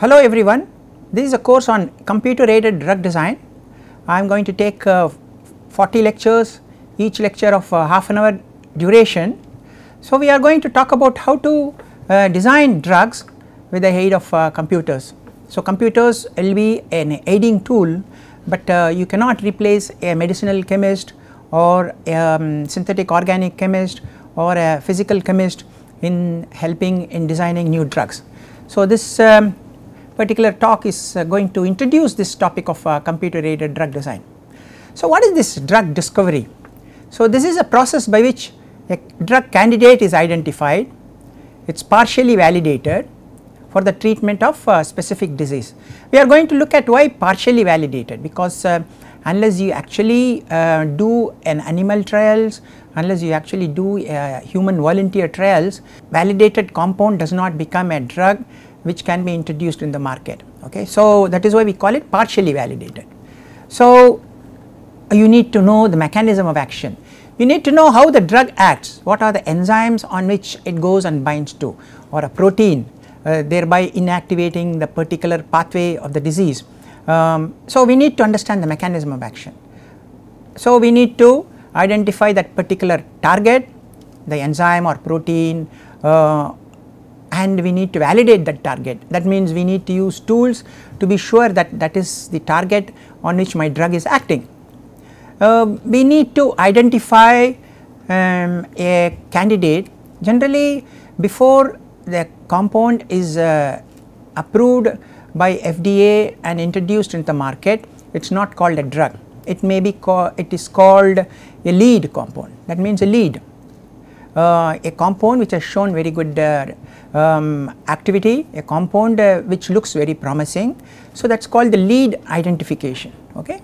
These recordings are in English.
Hello everyone, this is a course on computer aided drug design. I am going to take 40 lectures, each lecture of half an hour duration. So, we are going to talk about how to design drugs with the aid of computers. So, computers will be an aiding tool, but you cannot replace a medicinal chemist or a synthetic organic chemist or a physical chemist in helping in designing new drugs. So, this particular talk is going to introduce this topic of computer aided drug design. So, what is this drug discovery? So, this is a process by which a drug candidate is identified, it is partially validated for the treatment of specific disease. We are going to look at why partially validated, because unless you actually do an animal trials, unless you actually do human volunteer trials, validated compound does not become a drug which can be introduced in the market. Okay. So, that is why we call it partially validated. So, you need to know the mechanism of action, you need to know how the drug acts, what are the enzymes on which it goes and binds to, or a protein, thereby inactivating the particular pathway of the disease. So, we need to understand the mechanism of action. So, we need to identify that particular target, the enzyme or protein, and we need to validate that target. That means we need to use tools to be sure that that is the target on which my drug is acting. We need to identify a candidate. Generally, before the compound is approved by FDA and introduced into the market, it is not called a drug. It may be called, it is called a lead compound. That means a lead, a compound which has shown very good activity, a compound which looks very promising. So, that is called the lead identification. Okay.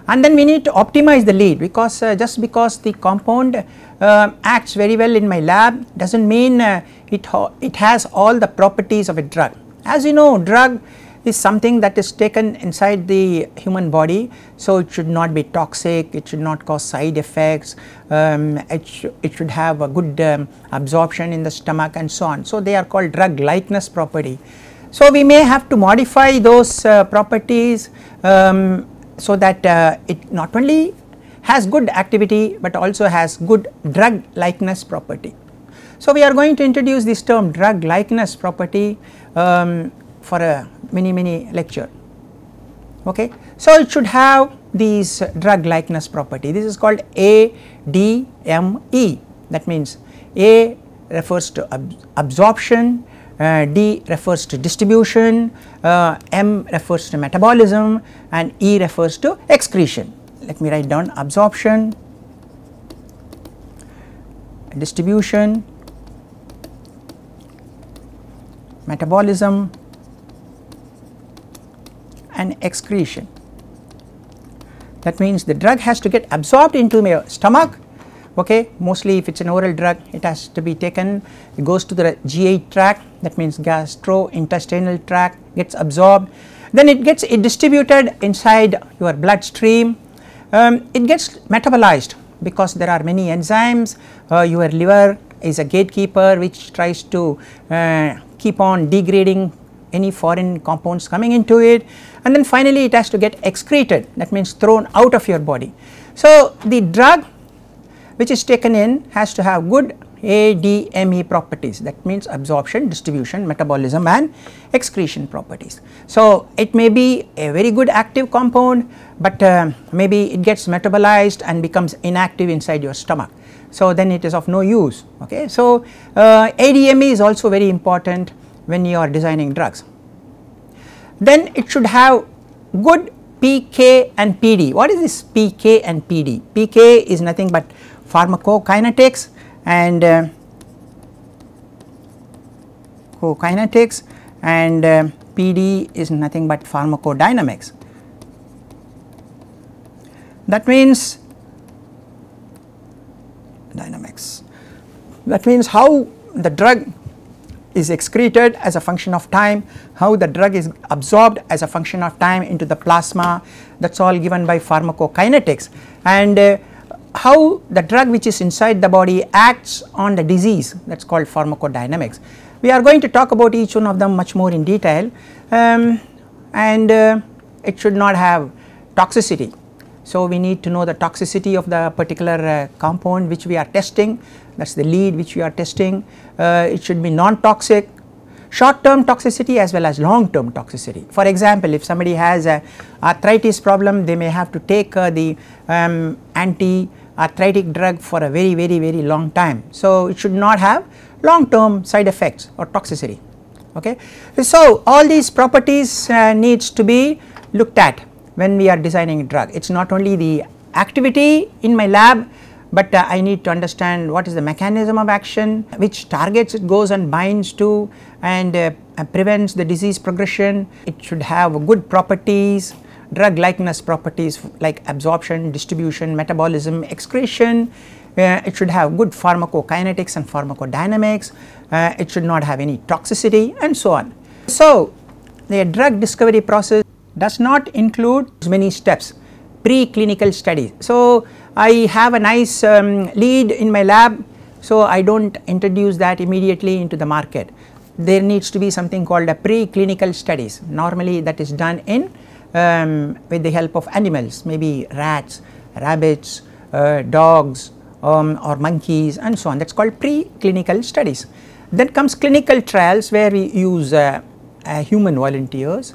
And then we need to optimize the lead, because just because the compound acts very well in my lab does not mean it has all the properties of a drug. As you know, drug is something that is taken inside the human body. So, it should not be toxic, it should not cause side effects, it should have a good absorption in the stomach and so on. So, they are called drug likeness property. So, we may have to modify those properties so that it not only has good activity, but also has good drug likeness property. So, we are going to introduce this term drug likeness property for a many lecture. Okay. So, it should have these drug likeness property. This is called ADME. That means A refers to absorption, D refers to distribution, M refers to metabolism, and E refers to excretion. Let me write down: absorption, distribution, metabolism, and excretion. That means the drug has to get absorbed into my stomach. Okay. Mostly if it is an oral drug, it has to be taken, it goes to the GI tract, that means gastrointestinal tract, gets absorbed, then it gets distributed inside your bloodstream, it gets metabolized, because there are many enzymes. Your liver is a gatekeeper which tries to keep on degrading any foreign compounds coming into it, and then finally it has to get excreted, that means thrown out of your body. So, the drug which is taken in has to have good ADME properties, that means absorption, distribution, metabolism, and excretion properties. So, it may be a very good active compound, but maybe it gets metabolized and becomes inactive inside your stomach. So, then it is of no use. Okay. So, ADME is also very important when you are designing drugs. Then it should have good PK and PD. What is this PK and PD? PK is nothing but pharmacokinetics and PD is nothing but pharmacodynamics. That means dynamics. That means how the drug is excreted as a function of time, how the drug is absorbed as a function of time into the plasma, that is all given by pharmacokinetics, and how the drug which is inside the body acts on the disease, that is called pharmacodynamics. We are going to talk about each one of them much more in detail, and it should not have toxicity. So, we need to know the toxicity of the particular compound which we are testing, that is the lead which we are testing. It should be non-toxic, short term toxicity as well as long term toxicity. For example, if somebody has a arthritis problem, they may have to take the anti-arthritic drug for a very long time. So, it should not have long term side effects or toxicity. Okay. So, all these properties needs to be looked at when we are designing a drug. It is not only the activity in my lab, but I need to understand what is the mechanism of action, which targets it goes and binds to, and prevents the disease progression. It should have good properties, drug likeness properties like absorption, distribution, metabolism, excretion. It should have good pharmacokinetics and pharmacodynamics. It should not have any toxicity, and so on. So, the drug discovery process does not include many steps. Preclinical studies. So, I have a nice lead in my lab, so I do not introduce that immediately into the market. There needs to be something called a preclinical studies. Normally that is done in with the help of animals, maybe rats, rabbits, dogs, or monkeys, and so on. That is called preclinical studies. Then comes clinical trials, where we use human volunteers.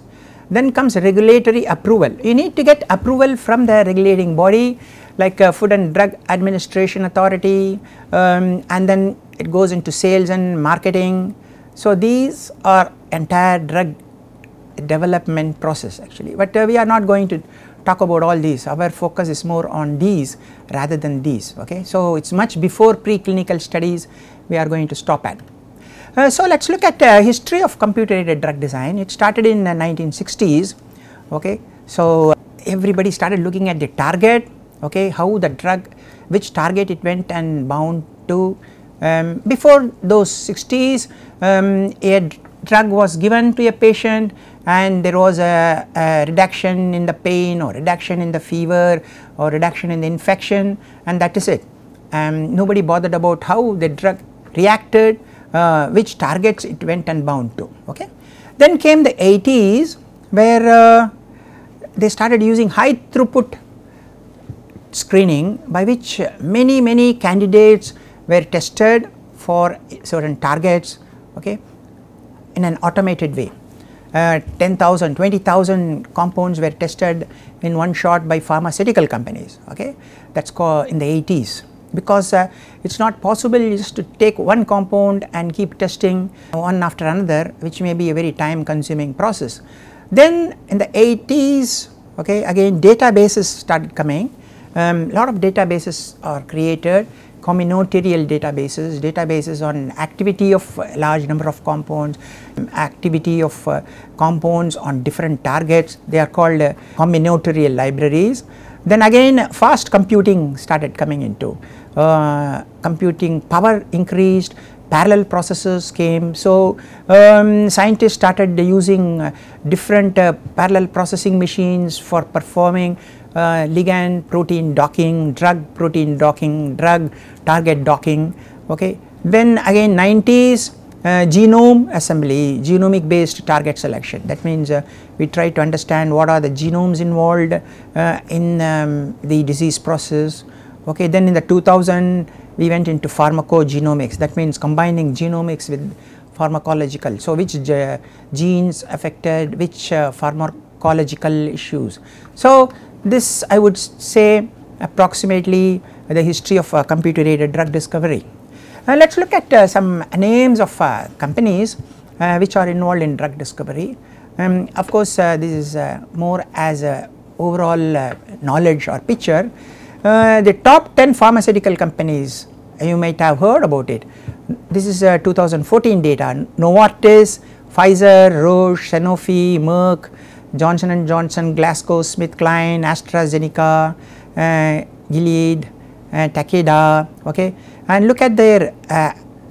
Then comes regulatory approval. You need to get approval from the regulating body like Food and Drug Administration Authority, and then it goes into sales and marketing. So, these are entire drug development process actually, but we are not going to talk about all these. Our focus is more on these rather than these. Okay. So, it is much before preclinical studies we are going to stop at. So, let us look at history of computer aided drug design. It started in 1960s. Okay. So, everybody started looking at the target, okay, how the drug, which target it went and bound to. Before those 60s, a drug was given to a patient and there was a reduction in the pain or reduction in the fever or reduction in the infection, and that is it. Nobody bothered about how the drug reacted, which targets it went and bound to. Okay. Then came the 80s, where they started using high throughput screening, by which many candidates were tested for certain targets, okay, in an automated way. 10,000, 20,000 compounds were tested in one shot by pharmaceutical companies. Okay. That is called in the 80s, because it is not possible just to take one compound and keep testing one after another, which may be a very time consuming process. Then in the 80s, okay, again databases started coming. Lot of databases are created, combinatorial databases on activity of a large number of compounds, activity of compounds on different targets. They are called combinatorial libraries. Then again fast computing started coming into, computing power increased, parallel processors came. So, scientists started using different parallel processing machines for performing ligand protein docking, drug protein docking, drug target docking. Okay. Then again 90s, genome assembly, genomic based target selection. That means we try to understand what are the genomes involved in the disease process. Okay. Then in the 2000 we went into pharmacogenomics, that means combining genomics with pharmacological. So, which genes affected which pharmacological issues. So, this I would say approximately the history of computer aided drug discovery. Let us look at some names of companies which are involved in drug discovery. Of course, this is more as a overall knowledge or picture. The top 10 pharmaceutical companies, you might have heard about it. This is 2014 data. Novartis, Pfizer, Roche, Sanofi, Merck, Johnson & Johnson, GlaxoSmithKline, AstraZeneca, Gilead, Takeda. Okay. And look at their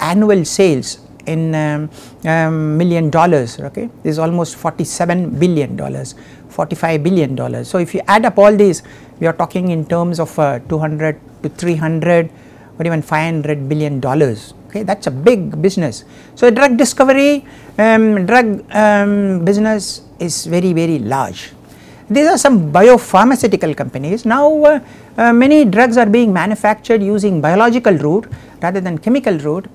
annual sales in $1 million. Okay. This is almost $47 billion, $45 billion. So, if you add up all these, we are talking in terms of 200 to 300 or even $500 billion. Okay, that is a big business. So, drug discovery business is very large. These are some biopharmaceutical companies. Now, many drugs are being manufactured using biological route rather than chemical route.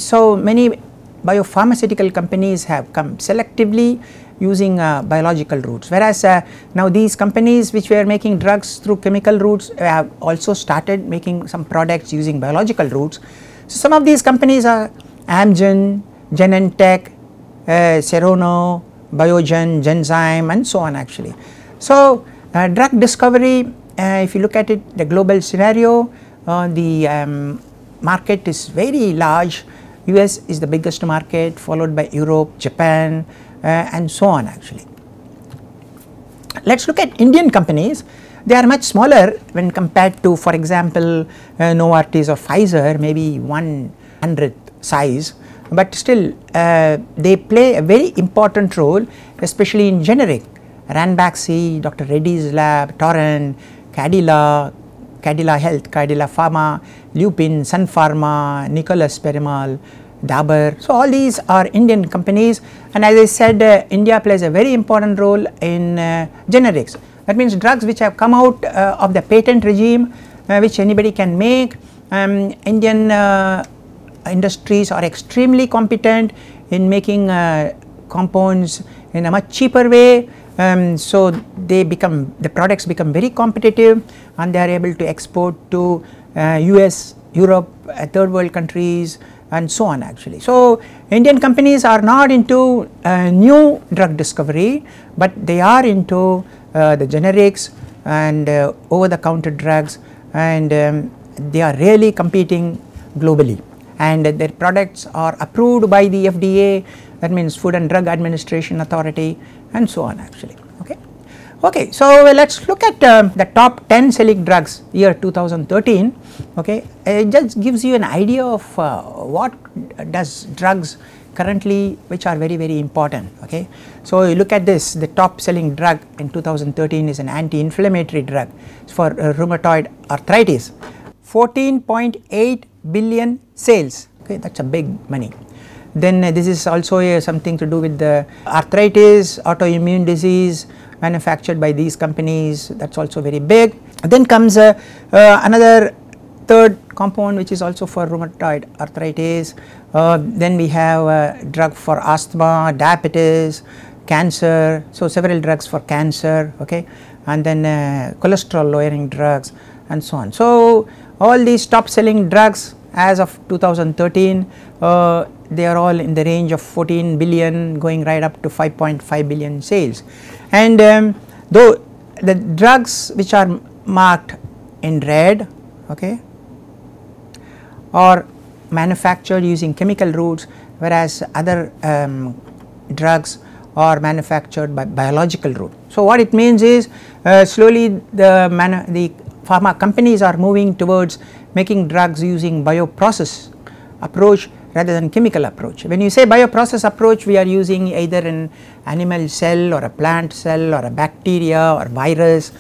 So, many biopharmaceutical companies have come selectively using biological routes, whereas now these companies which were making drugs through chemical routes have also started making some products using biological routes. So, some of these companies are Amgen, Genentech, Serono, Biogen, Genzyme and so on actually. So, drug discovery, if you look at it, the global scenario, the market is very large. US is the biggest market, followed by Europe, Japan and so on actually. Let us look at Indian companies. They are much smaller when compared to, for example, Novartis or Pfizer, maybe 1/100th size, but still they play a very important role, especially in generic. Ranbaxy, Dr. Reddy's lab, Torrent, Cadila Health, Cadila Pharma, Lupin, Sun Pharma, Nicholas Parimal, Dabur. So, all these are Indian companies, and as I said, India plays a very important role in generics. That means drugs which have come out of the patent regime, which anybody can make. Indian industries are extremely competent in making compounds in a much cheaper way. So, the products become very competitive and they are able to export to US, Europe, third world countries and so on actually. So, Indian companies are not into new drug discovery, but they are into the generics and over the counter drugs, and they are really competing globally, and their products are approved by the FDA, that means Food and Drug Administration Authority and so on actually. Okay, so let us look at the top 10 selling drugs year 2013. Okay, it just gives you an idea of what does drugs currently which are very important. Okay, so you look at this, the top selling drug in 2013 is an anti-inflammatory drug for rheumatoid arthritis, 14.8 billion sales. Okay, that is a big money. Then this is also something to do with the arthritis, autoimmune disease manufactured by these companies, that is also very big. Then comes another third compound which is also for rheumatoid arthritis. Then we have a drug for asthma, diabetes, cancer, so several drugs for cancer, okay, and then cholesterol lowering drugs and so on. So, all these top selling drugs as of 2013, they are all in the range of 14 billion going right up to 5.5 billion sales. And though the drugs which are marked in red, okay, are manufactured using chemical routes, whereas other drugs are manufactured by biological route. So, what it means is slowly the pharma companies are moving towards making drugs using bioprocess approach rather than chemical approach. When you say bioprocess approach, we are using either an animal cell or a plant cell or a bacteria or virus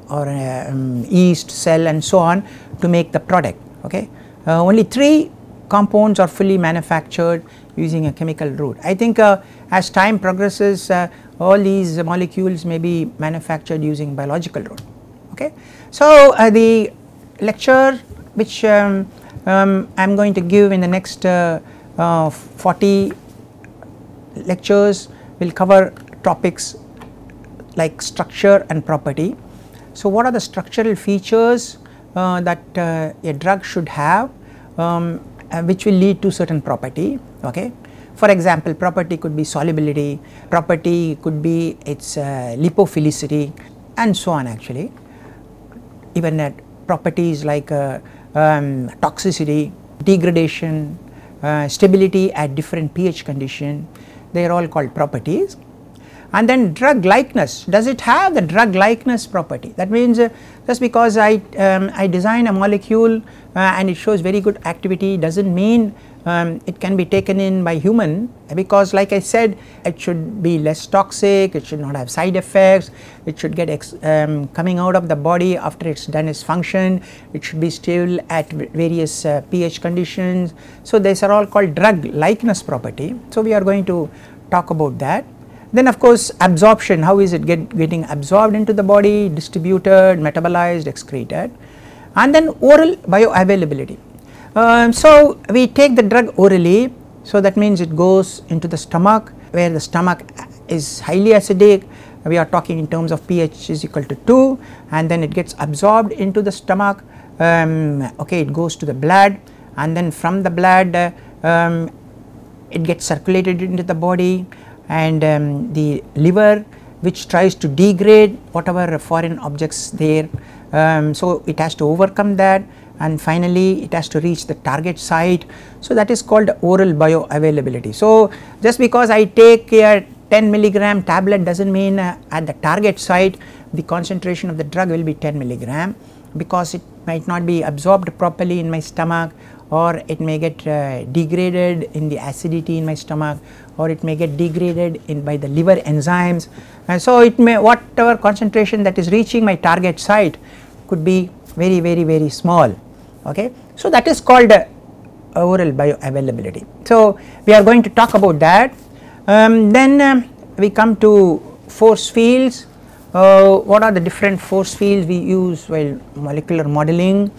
or a yeast cell and so on to make the product. Okay, only 3 compounds are fully manufactured using a chemical route. I think as time progresses, all these molecules may be manufactured using biological route. Okay, so the lecture which I am going to give in the next 40 lectures will cover topics like structure and property. So, what are the structural features that a drug should have which will lead to certain property? Okay. For example, property could be solubility, property could be its lipophilicity and so on actually. Even properties like toxicity, degradation, stability at different pH condition, they are all called properties. And then drug likeness, does it have the drug likeness property? That means just because I design a molecule and it shows very good activity does not mean it can be taken in by human, because like I said, it should be less toxic, it should not have side effects, it should get coming out of the body after it's done its function, it should be stable at various pH conditions. So these are all called drug likeness property. So we are going to talk about that. Then of course absorption, how is it getting absorbed into the body, distributed, metabolized, excreted, and then oral bioavailability. So we take the drug orally, so that means it goes into the stomach, where the stomach is highly acidic. We are talking in terms of pH is equal to 2, and then it gets absorbed into the stomach. Okay, it goes to the blood, and then from the blood it gets circulated into the body, and the liver, which tries to degrade whatever foreign objects there, so it has to overcome that, and finally it has to reach the target site. So that is called oral bioavailability. So just because I take a 10 milligram tablet does not mean at the target site the concentration of the drug will be 10 milligram, because it might not be absorbed properly in my stomach, or it may get degraded in the acidity in my stomach, or it may get degraded by the liver enzymes, and so it may, whatever concentration that is reaching my target site could be very small. Okay. So that is called oral bioavailability. So we are going to talk about that. Then we come to force fields. What are the different force fields we use while molecular modeling?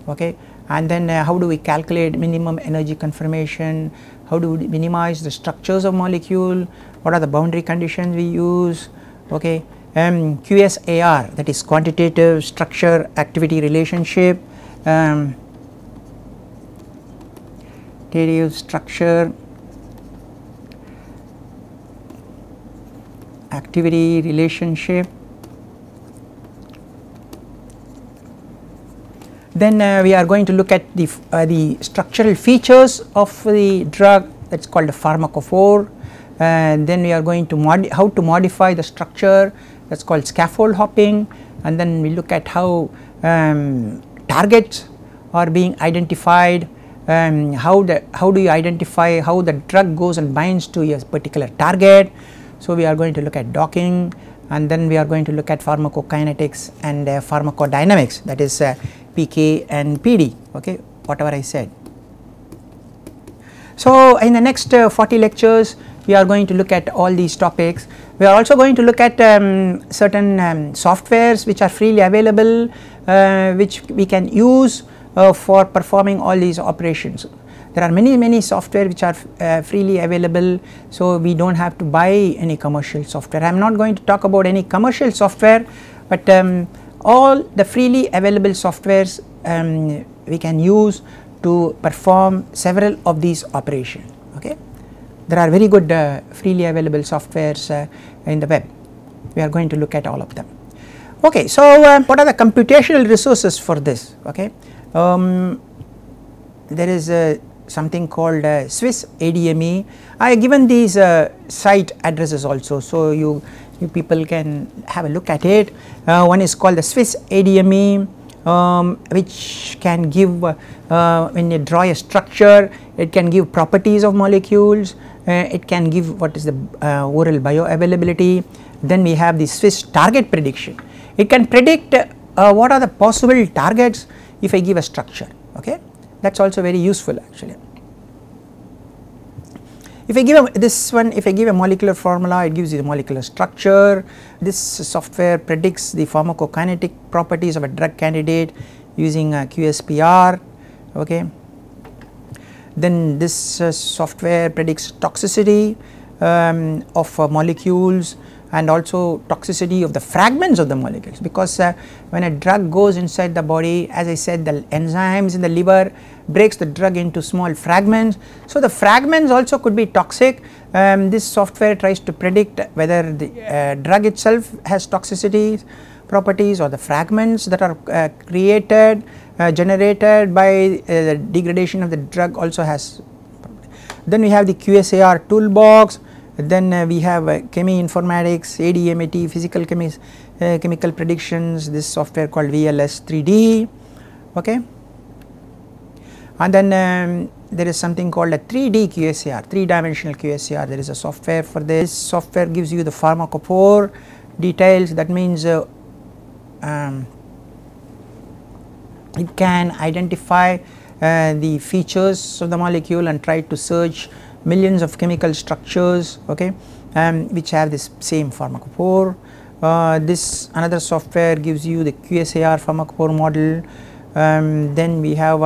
Okay. And then how do we calculate minimum energy conformation, how do we minimize the structures of molecule, what are the boundary conditions we use. Okay. QSAR, that is quantitative structure activity relationship, quantitative structure activity relationship. Then we are going to look at the structural features of the drug, that is called a pharmacophore, and then we are going to how to modify the structure, that is called scaffold hopping, and then we look at how targets are being identified, how do you identify how the drug goes and binds to a particular target. So we are going to look at docking, and then we are going to look at pharmacokinetics and pharmacodynamics, that is PK and PD, okay, whatever I said. So in the next 40 lectures we are going to look at all these topics. We are also going to look at certain softwares which are freely available, which we can use for performing all these operations. There are many software which are freely available, so we do not have to buy any commercial software. I am not going to talk about any commercial software, but all the freely available softwares we can use to perform several of these operations. Okay. There are very good freely available softwares in the web. We are going to look at all of them. Okay. So what are the computational resources for this? Okay. There is something called Swiss ADME. I have given these site addresses also, so you people can have a look at it. One is called the Swiss ADME, which can give when you draw a structure, it can give properties of molecules, it can give what is the oral bioavailability. Then we have the Swiss target prediction. It can predict what are the possible targets if I give a structure. Okay, that is also very useful actually. If I give if I give a molecular formula, it gives you the molecular structure. This software predicts the pharmacokinetic properties of a drug candidate using QSPR. Okay. Then this software predicts toxicity of molecules, and also toxicity of the fragments of the molecules, because when a drug goes inside the body, as I said, the enzymes in the liver breaks the drug into small fragments. So the fragments also could be toxic. This software tries to predict whether the drug itself has toxicity properties, or the fragments that are created generated by the degradation of the drug also has. Then we have the QSAR toolbox. Then we have chemi-informatics, ADMAT, physical chemical predictions, this software called VLS 3D. Okay. And then there is something called a 3D QSAR, 3-dimensional QSAR. There is a software for this. This software gives you the pharmacophore details. That means it can identify the features of the molecule and try to search millions of chemical structures, okay, which have this same pharmacophore. This another software gives you the QSAR pharmacophore model. Then we have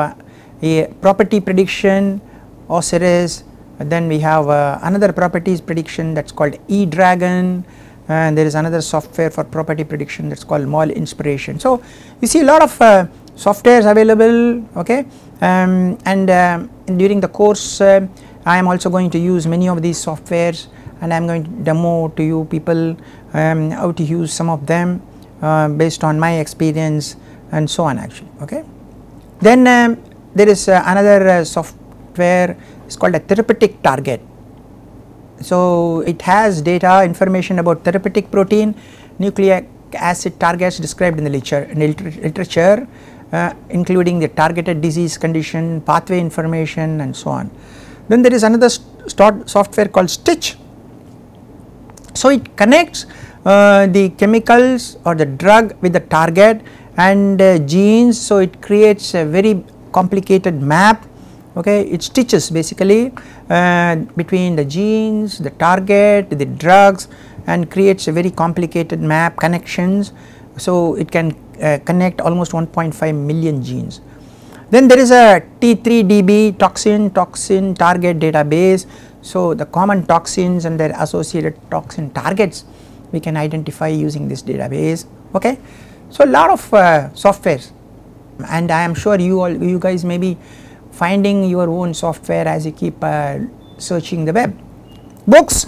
a property prediction, Osiris. Then we have another properties prediction that is called eDragon, and there is another software for property prediction that is called Mol Inspiration. So you see a lot of softwares available, okay, and during the course I am also going to use many of these softwares, and I am going to demo to you people how to use some of them based on my experience and so on actually, okay. Then there is another software, it's called a Therapeutic Target. So it has data information about therapeutic protein, nucleic acid targets described in the literature, including the targeted disease condition, pathway information and so on. Then there is another software called Stitch. So it connects the chemicals or the drug with the target and genes, so it creates a very complicated map, okay. It stitches basically between the genes, the target, the drugs, and creates a very complicated map connections, so it can connect almost 1.5 million genes. Then there is a T3DB toxin target database. So the common toxins and their associated toxin targets we can identify using this database, okay. So a lot of softwares, and I am sure you guys may be finding your own software as you keep searching the web. Books,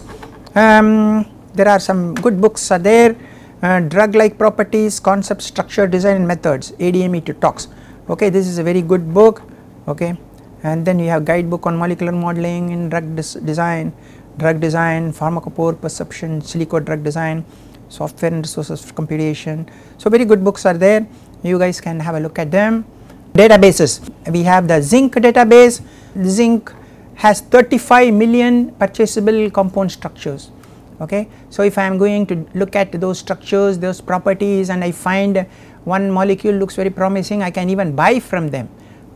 there are some good books are there. Drug like properties, concept, structure, design and methods, ADME to tox, okay. This is a very good book, okay. And then you have guidebook on molecular modeling in drug design, pharmacophore perception, silico drug design, software and resources for computation. So very good books are there, you guys can have a look at them. Databases, we have the zinc database. Zinc has 35 million purchasable compound structures, okay. So if I am going to look at those structures, those properties, and I find one molecule looks very promising, I can even buy from them,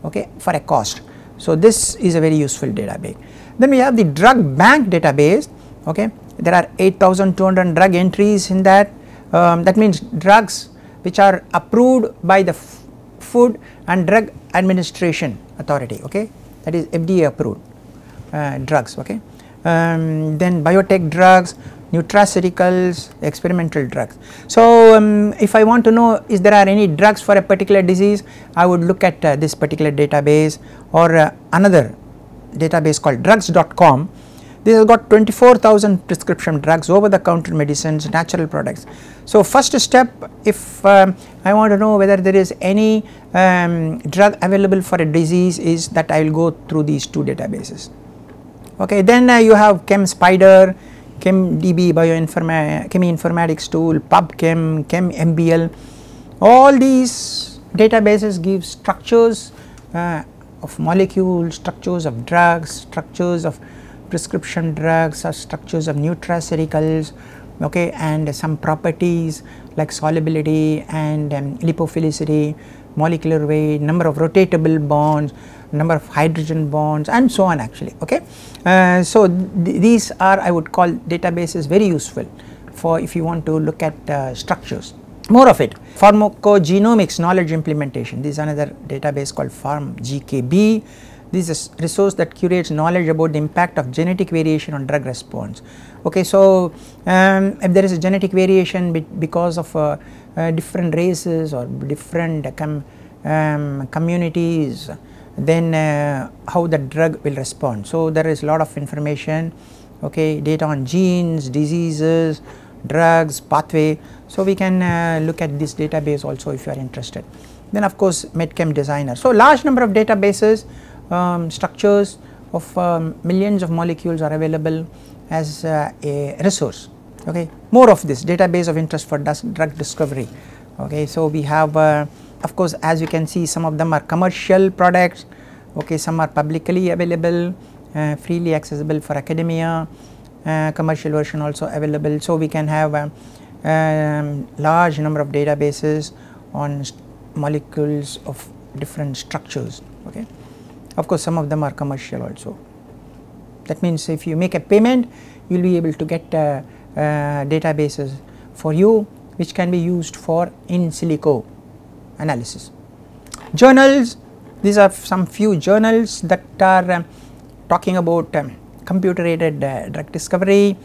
okay, for a cost. So this is a very useful database. Then we have the drug bank database, okay. There are 8,200 drug entries in that. That means drugs which are approved by the Food and Drug Administration Authority, okay, that is FDA approved drugs, okay. Then biotech drugs, nutraceuticals, experimental drugs. So if I want to know is there are any drugs for a particular disease, I would look at this particular database or another database called drugs.com. This has got 24,000 prescription drugs, over the counter medicines, natural products. So first step, if I want to know whether there is any drug available for a disease, is that I will go through these two databases, okay. Then you have ChemSpider, ChemDB, Cheminformatics tool, PubChem, ChemMBL. All these databases give structures of molecules, structures of drugs, structures of prescription drugs, or structures of nutraceuticals, okay, and some properties like solubility and lipophilicity, molecular weight, number of rotatable bonds, number of hydrogen bonds and so on actually, okay. So these are, I would call, databases very useful for if you want to look at structures. More of it. Pharmacogenomics knowledge implementation, this is another database called PharmGKB. This is a resource that curates knowledge about the impact of genetic variation on drug response, okay. So if there is a genetic variation because of different races or different communities, then how the drug will respond. So there is a lot of information, okay, data on genes, diseases, drugs, pathway. So we can look at this database also if you are interested. Then of course Medchem Designer. So large number of databases, structures of millions of molecules are available as a resource, okay. More of this database of interest for drug discovery, okay. So we have of course, as you can see, some of them are commercial products, okay, some are publicly available, freely accessible for academia, commercial version also available. So, we can have large number of databases on molecules of different structures. Okay. Of course, some of them are commercial also. That means if you make a payment, you will be able to get databases for you which can be used for in silico analysis. Journals, these are some few journals that are talking about computer aided drug discovery,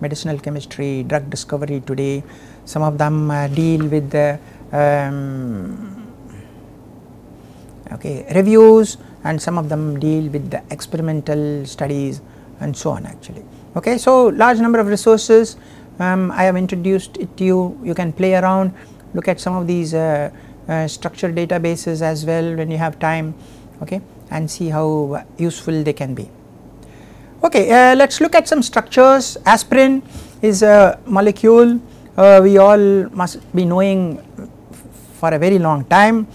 medicinal chemistry, drug discovery today. Some of them deal with the reviews, and some of them deal with the experimental studies and so on actually. Okay, so large number of resources, I have introduced it to you. You can play around, look at some of these structured databases as well when you have time, okay, and see how useful they can be. Okay, let us look at some structures. Aspirin is a molecule we all must be knowing for a very long time.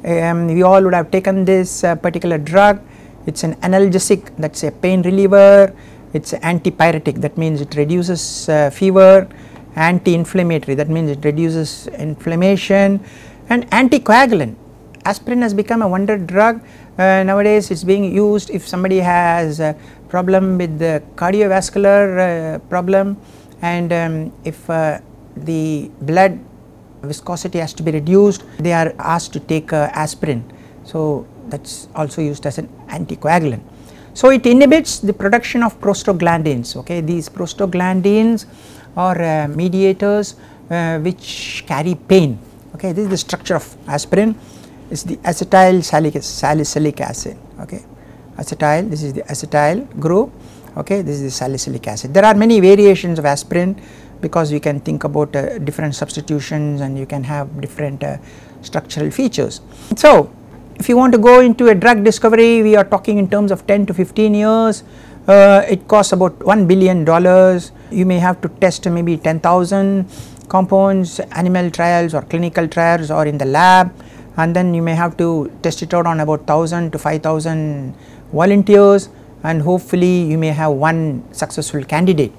We all would have taken this particular drug. It is an analgesic, that is a pain reliever. It is antipyretic, that means it reduces fever, anti-inflammatory, that means it reduces inflammation, and anticoagulant. Aspirin has become a wonder drug. Nowadays it is being used if somebody has a problem with the cardiovascular problem, and if the blood viscosity has to be reduced, they are asked to take aspirin. So, that is also used as an anticoagulant. So, it inhibits the production of prostaglandins. Okay. These prostaglandins are mediators which carry pain. Okay. This is the structure of aspirin. Is the acetyl salicylic acid. Okay. Acetyl, this is the acetyl group. Okay. This is the salicylic acid. There are many variations of aspirin, because you can think about different substitutions and you can have different structural features. So, if you want to go into a drug discovery, we are talking in terms of 10 to 15 years, it costs about $1 billion. You may have to test maybe 10,000 compounds, animal trials or clinical trials or in the lab, and then you may have to test it out on about 1,000 to 5,000 volunteers, and hopefully you may have one successful candidate.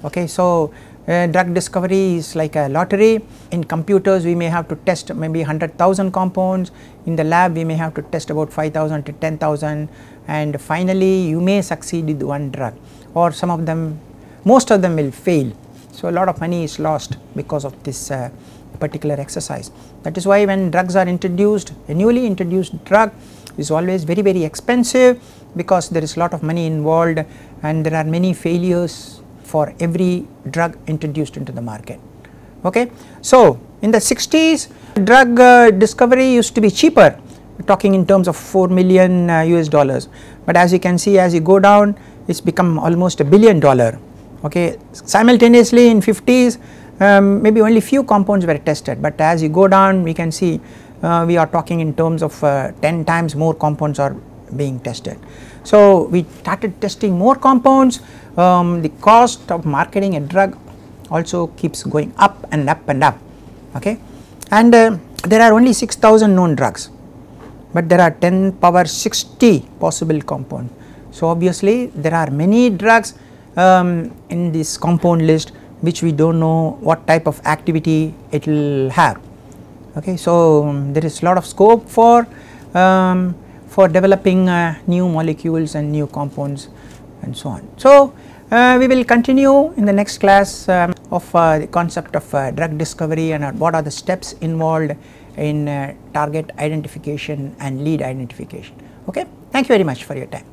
Okay. So, drug discovery is like a lottery. In computers we may have to test maybe 100,000 compounds, in the lab we may have to test about 5,000 to 10,000, and finally you may succeed with one drug, or some of them, most of them will fail. So, a lot of money is lost because of this particular exercise. That is why when drugs are introduced, a newly introduced drug is always very, very expensive, because there is a lot of money involved and there are many failures for every drug introduced into the market. Okay. So, in the 60s drug discovery used to be cheaper, talking in terms of $4 million US, but as you can see, as you go down, it has become almost $1 billion. Okay. Simultaneously in 50s maybe only few compounds were tested, but as you go down we can see we are talking in terms of 10 times more compounds are being tested. So, we started testing more compounds. The cost of marketing a drug also keeps going up and up and up. Okay. And there are only 6,000 known drugs, but there are 10 power 60 possible compounds. So, obviously there are many drugs in this compound list which we do not know what type of activity it will have. Okay. So, there is a lot of scope for developing new molecules and new compounds and so on. So, we will continue in the next class of the concept of drug discovery and what are the steps involved in target identification and lead identification. Okay. Thank you very much for your time.